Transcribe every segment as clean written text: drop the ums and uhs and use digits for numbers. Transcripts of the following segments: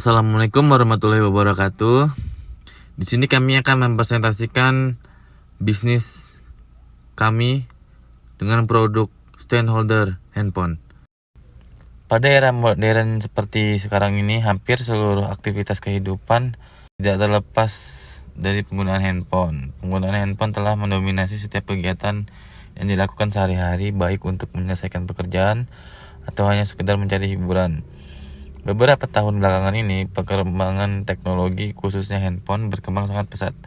Assalamualaikum warahmatullahi wabarakatuh. Di sini kami akan mempresentasikan bisnis kami dengan produk standholder handphone. Pada era modern seperti sekarang ini, hampir seluruh aktivitas kehidupan tidak terlepas dari penggunaan handphone. Penggunaan handphone telah mendominasi setiap kegiatan yang dilakukan sehari-hari, baik untuk menyelesaikan pekerjaan atau hanya sekedar mencari hiburan. Beberapa tahun belakangan ini, perkembangan teknologi khususnya handphone berkembang sangat pesat.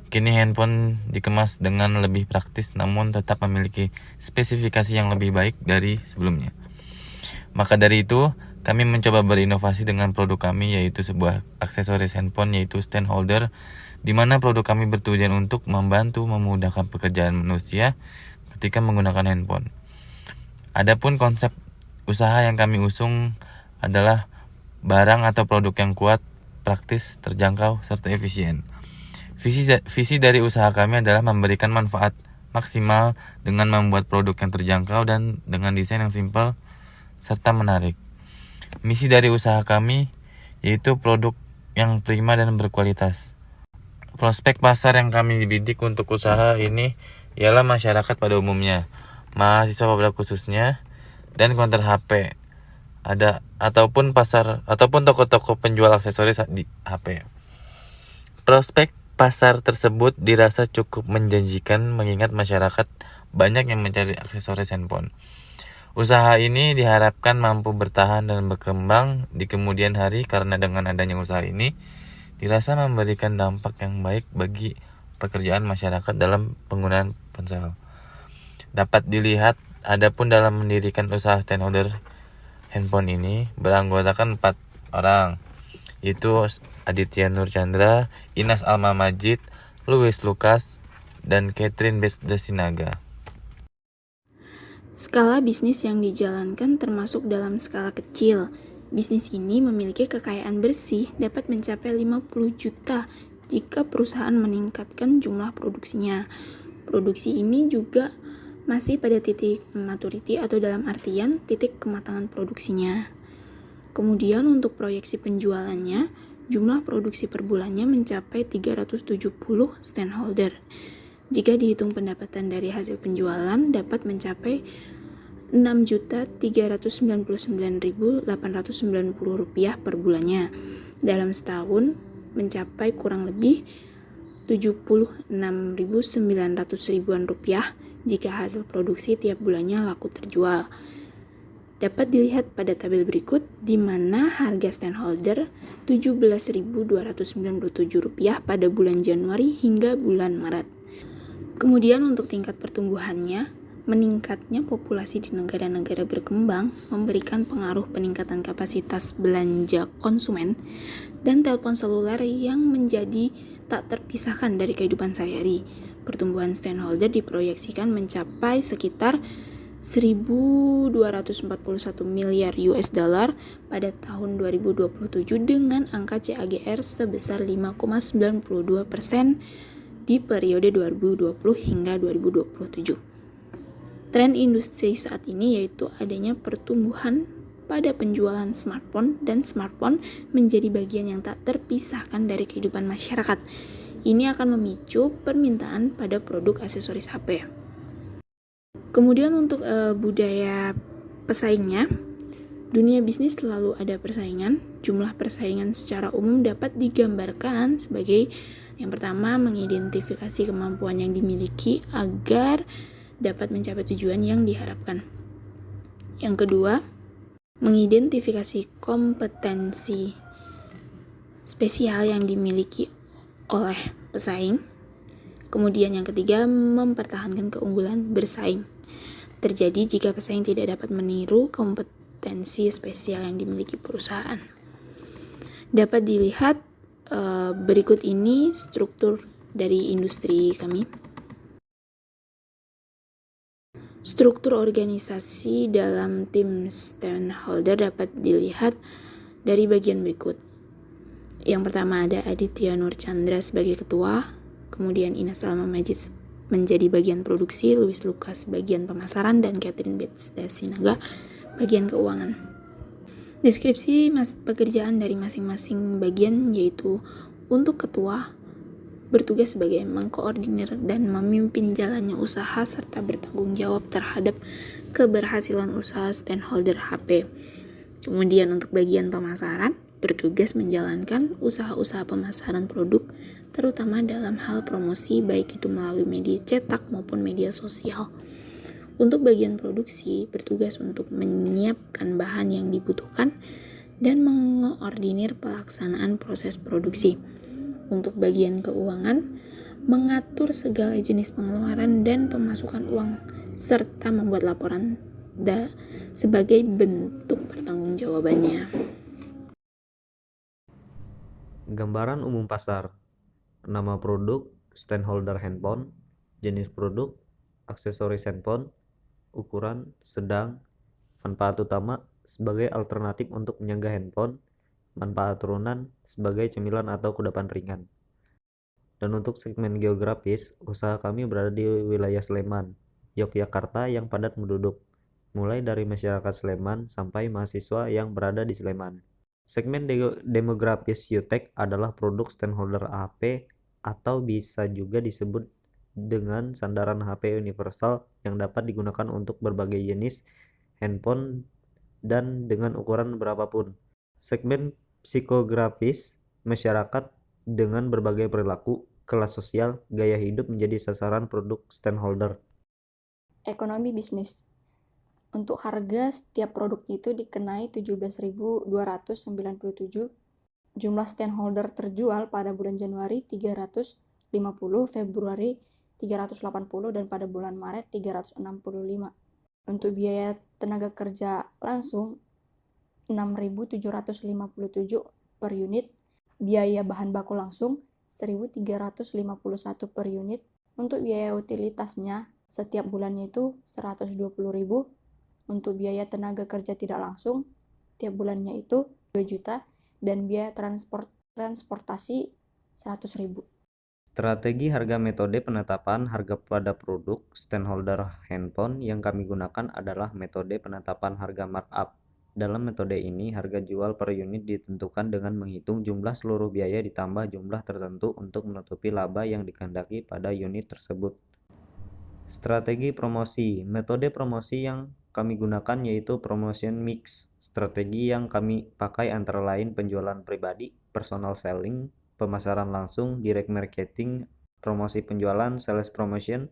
Kini handphone dikemas dengan lebih praktis namun tetap memiliki spesifikasi yang lebih baik dari sebelumnya. Maka dari itu, kami mencoba berinovasi dengan produk kami, yaitu sebuah aksesoris handphone yaitu stand holder, di mana produk kami bertujuan untuk membantu memudahkan pekerjaan manusia ketika menggunakan handphone. Adapun konsep usaha yang kami usung adalah barang atau produk yang kuat, praktis, terjangkau, serta efisien. Visi dari usaha kami adalah memberikan manfaat maksimal dengan membuat produk yang terjangkau dan dengan desain yang simpel serta menarik. Misi dari usaha kami yaitu produk yang prima dan berkualitas. Prospek pasar yang kami bidik untuk usaha ini ialah masyarakat pada umumnya, mahasiswa pada khususnya, dan konter HP. Ataupun toko-toko penjual aksesoris di HP. Prospek pasar tersebut dirasa cukup menjanjikan mengingat masyarakat banyak yang mencari aksesoris handphone. Usaha ini diharapkan mampu bertahan dan berkembang di kemudian hari karena dengan adanya usaha ini dirasa memberikan dampak yang baik bagi pekerjaan masyarakat dalam penggunaan ponsel. Dapat dilihat, adapun dalam mendirikan usaha standholder handphone ini beranggotakan 4 orang, yaitu Aditya Nur Chandra, Inas Alma Majid, Louis Lucas, dan Catherine Desinaga. Skala bisnis yang dijalankan termasuk dalam skala kecil. Bisnis ini memiliki kekayaan bersih dapat mencapai 50 juta jika perusahaan meningkatkan jumlah produksinya. Produksi ini juga masih pada titik maturity atau dalam artian titik kematangan produksinya. Kemudian untuk proyeksi penjualannya, jumlah produksi per bulannya mencapai 370 standholder. Jika dihitung pendapatan dari hasil penjualan dapat mencapai Rp6.399.890 per bulannya. Dalam setahun mencapai kurang lebih Rp76.900 jika hasil produksi tiap bulannya laku terjual. Dapat dilihat pada tabel berikut di mana harga standholder Rp17.297 pada bulan Januari hingga bulan Maret. Kemudian untuk tingkat pertumbuhannya, meningkatnya populasi di negara-negara berkembang memberikan pengaruh peningkatan kapasitas belanja konsumen dan telepon seluler yang menjadi tak terpisahkan dari kehidupan sehari-hari. Pertumbuhan standholder diproyeksikan mencapai sekitar 1.241 miliar US dollar pada tahun 2027 dengan angka CAGR sebesar 5,92% di periode 2020 hingga 2027. Tren industri saat ini yaitu adanya pertumbuhan pada penjualan smartphone dan smartphone menjadi bagian yang tak terpisahkan dari kehidupan masyarakat. Ini akan memicu permintaan pada produk aksesoris HP. Kemudian untuk budaya pesaingnya, dunia bisnis selalu ada persaingan. Jumlah persaingan secara umum dapat digambarkan sebagai yang pertama, mengidentifikasi kemampuan yang dimiliki agar dapat mencapai tujuan yang diharapkan. Yang kedua, mengidentifikasi kompetensi spesial yang dimiliki oleh pesaing. Kemudian yang ketiga, mempertahankan keunggulan bersaing. Terjadi jika pesaing tidak dapat meniru kompetensi spesial yang dimiliki perusahaan. Dapat dilihat berikut ini struktur dari industri kami. Struktur organisasi dalam tim standholder dapat dilihat dari bagian berikut. Yang pertama ada Aditya Nur Chandra sebagai ketua, kemudian Inas Alma Majid menjadi bagian produksi, Louis Lucas bagian pemasaran, dan Catherine Desinaga bagian keuangan. Deskripsi pekerjaan dari masing-masing bagian yaitu untuk ketua, bertugas sebagai mengkoordinir dan memimpin jalannya usaha serta bertanggung jawab terhadap keberhasilan usaha stakeholder HP. Kemudian untuk bagian pemasaran, bertugas menjalankan usaha-usaha pemasaran produk, terutama dalam hal promosi baik itu melalui media cetak maupun media sosial. Untuk bagian produksi, bertugas untuk menyiapkan bahan yang dibutuhkan dan mengoordinir pelaksanaan proses produksi. Untuk bagian keuangan, mengatur segala jenis pengeluaran dan pemasukan uang, serta membuat laporan sebagai bentuk pertanggungjawabannya. Gambaran umum pasar. Nama produk, stakeholder handphone, jenis produk, aksesoris handphone, ukuran, sedang, manfaat utama sebagai alternatif untuk menyangga handphone, manfaat turunan sebagai cemilan atau kudapan ringan. Dan untuk segmen geografis, usaha kami berada di wilayah Sleman, Yogyakarta yang padat penduduk, mulai dari masyarakat Sleman sampai mahasiswa yang berada di Sleman. Segmen demografis Yutek adalah produk stakeholder HP atau bisa juga disebut dengan sandaran HP universal yang dapat digunakan untuk berbagai jenis handphone dan dengan ukuran berapapun. Segmen psikografis masyarakat dengan berbagai perilaku, kelas sosial, gaya hidup menjadi sasaran produk stakeholder. Ekonomi bisnis. Untuk harga setiap produk itu dikenai 17.297. Jumlah stakeholder terjual pada bulan Januari 350, Februari 380 dan pada bulan Maret 365. Untuk biaya tenaga kerja langsung 6.757 per unit, biaya bahan baku langsung 1.351 per unit. Untuk biaya utilitasnya setiap bulannya itu 120.000. Untuk biaya tenaga kerja tidak langsung tiap bulannya itu 2 juta dan biaya transportasi 100.000. Strategi harga metode penetapan harga pada produk stakeholder handphone yang kami gunakan adalah metode penetapan harga markup. Dalam metode ini, harga jual per unit ditentukan dengan menghitung jumlah seluruh biaya ditambah jumlah tertentu untuk menutupi laba yang dikehendaki pada unit tersebut. Strategi promosi. Metode promosi yang kami gunakan yaitu promotion mix. Strategi yang kami pakai antara lain penjualan pribadi, personal selling, pemasaran langsung, direct marketing, promosi penjualan, sales promotion,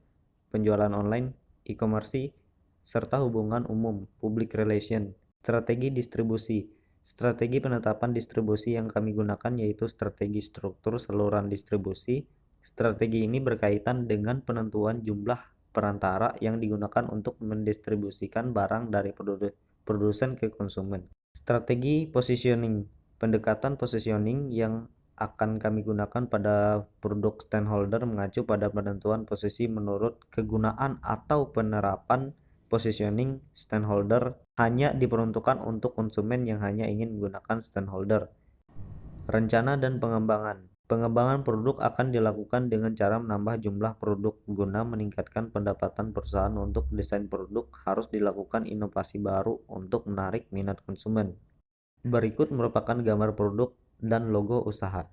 penjualan online, e-commerce, serta hubungan umum, public relation. Strategi distribusi. Strategi penetapan distribusi yang kami gunakan yaitu strategi struktur saluran distribusi. Strategi ini berkaitan dengan penentuan jumlah perantara yang digunakan untuk mendistribusikan barang dari produsen ke konsumen. Strategi positioning. Pendekatan positioning yang akan kami gunakan pada produk stakeholder mengacu pada penentuan posisi menurut kegunaan atau penerapan positioning stakeholder hanya diperuntukkan untuk konsumen yang hanya ingin menggunakan stakeholder. Rencana dan pengembangan. Pengembangan produk akan dilakukan dengan cara menambah jumlah produk guna meningkatkan pendapatan perusahaan. Untuk desain produk harus dilakukan inovasi baru untuk menarik minat konsumen. Berikut merupakan gambar produk dan logo usaha.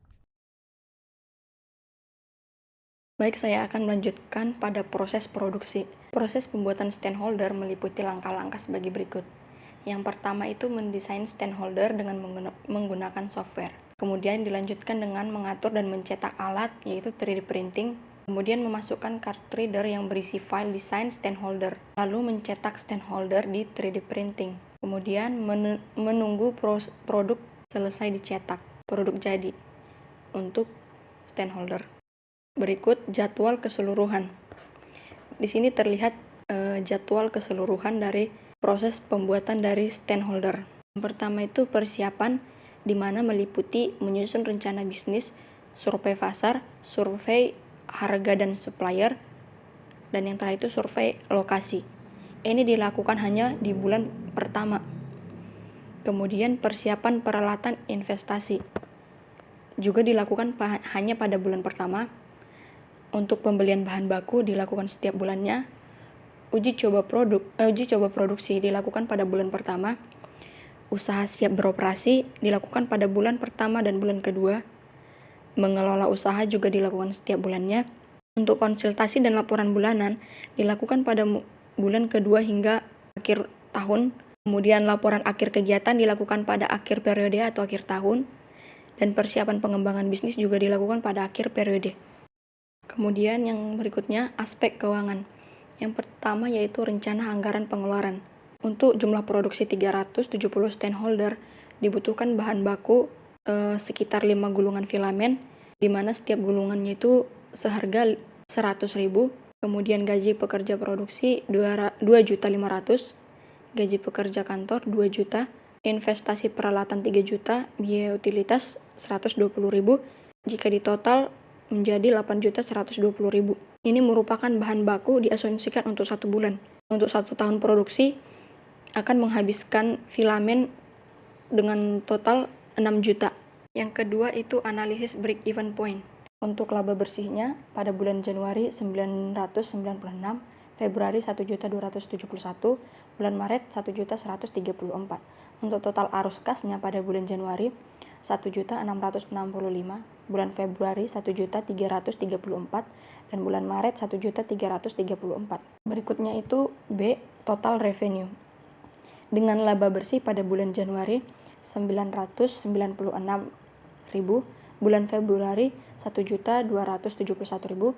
Baik, saya akan melanjutkan pada proses produksi. Proses pembuatan stakeholder meliputi langkah-langkah sebagai berikut. Yang pertama itu mendesain stakeholder dengan menggunakan software. Kemudian dilanjutkan dengan mengatur dan mencetak alat, yaitu 3D printing. Kemudian memasukkan card reader yang berisi file desain stakeholder. Lalu mencetak stakeholder di 3D printing. Kemudian menunggu produk selesai dicetak. Produk jadi untuk stakeholder. Berikut jadwal keseluruhan. Di sini terlihat jadwal keseluruhan dari proses pembuatan dari stakeholder. Yang pertama itu persiapan, di mana meliputi menyusun rencana bisnis, survei pasar, survei harga dan supplier, dan yang terakhir itu survei lokasi. Ini dilakukan hanya di bulan pertama. Kemudian persiapan peralatan investasi juga dilakukan hanya pada bulan pertama. Untuk pembelian bahan baku dilakukan setiap bulannya. Uji coba produksi dilakukan pada bulan pertama. usaha siap beroperasi dilakukan pada bulan pertama dan bulan kedua. Mengelola usaha juga dilakukan setiap bulannya. Untuk konsultasi dan laporan bulanan dilakukan pada bulan kedua hingga akhir tahun. Kemudian laporan akhir kegiatan dilakukan pada akhir periode atau akhir tahun. Dan persiapan pengembangan bisnis juga dilakukan pada akhir periode. Kemudian yang berikutnya, aspek keuangan. Yang pertama yaitu rencana anggaran pengeluaran. Untuk jumlah produksi 370 stakeholder, dibutuhkan bahan baku sekitar 5 gulungan filamen, di mana setiap gulungannya itu seharga 100.000. Kemudian gaji pekerja produksi 2.500.000, gaji pekerja kantor 2 juta, investasi peralatan 3 juta, biaya utilitas 120.000. Jika ditotal menjadi 8.120.000. Ini merupakan bahan baku diasumsikan untuk 1 bulan. Untuk 1 tahun produksi akan menghabiskan filamen dengan total 6 juta. Yang kedua itu analisis break-even point. Untuk laba bersihnya pada bulan Januari 996, Februari 1.271, bulan Maret 1.134. Untuk total arus kasnya pada bulan Januari 1.665, bulan Februari 1.334, dan bulan Maret 1.334. Berikutnya itu B, total revenue. Dengan laba bersih pada bulan Januari 996.000, bulan Februari 1.271.000,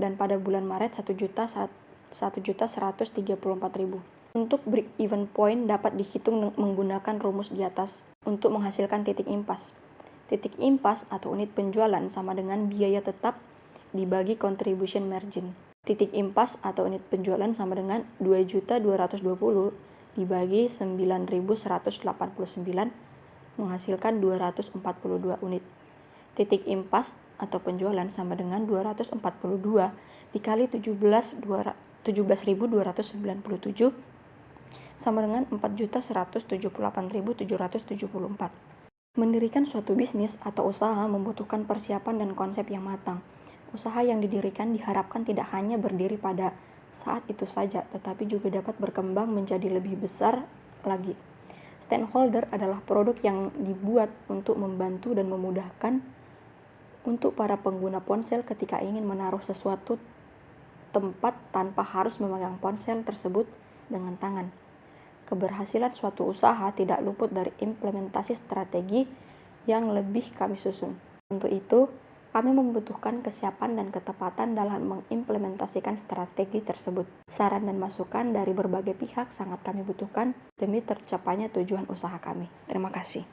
dan pada bulan Maret 1.134.000. Untuk break even point dapat dihitung menggunakan rumus di atas untuk menghasilkan titik impas. Titik impas atau unit penjualan sama dengan biaya tetap dibagi contribution margin. Titik impas atau unit penjualan sama dengan 2.220 dibagi 9.189 menghasilkan 242 unit. Titik impas atau penjualan sama dengan 242 dikali 17.297 sama dengan 4.178.774. Mendirikan suatu bisnis atau usaha membutuhkan persiapan dan konsep yang matang. Usaha yang didirikan diharapkan tidak hanya berdiri pada saat itu saja, tetapi juga dapat berkembang menjadi lebih besar lagi. Stakeholder adalah produk yang dibuat untuk membantu dan memudahkan untuk para pengguna ponsel ketika ingin menaruh sesuatu tempat tanpa harus memegang ponsel tersebut dengan tangan. Keberhasilan suatu usaha tidak luput dari implementasi strategi yang lebih kami susun. Untuk itu, kami membutuhkan kesiapan dan ketepatan dalam mengimplementasikan strategi tersebut. Saran dan masukan dari berbagai pihak sangat kami butuhkan demi tercapainya tujuan usaha kami. Terima kasih.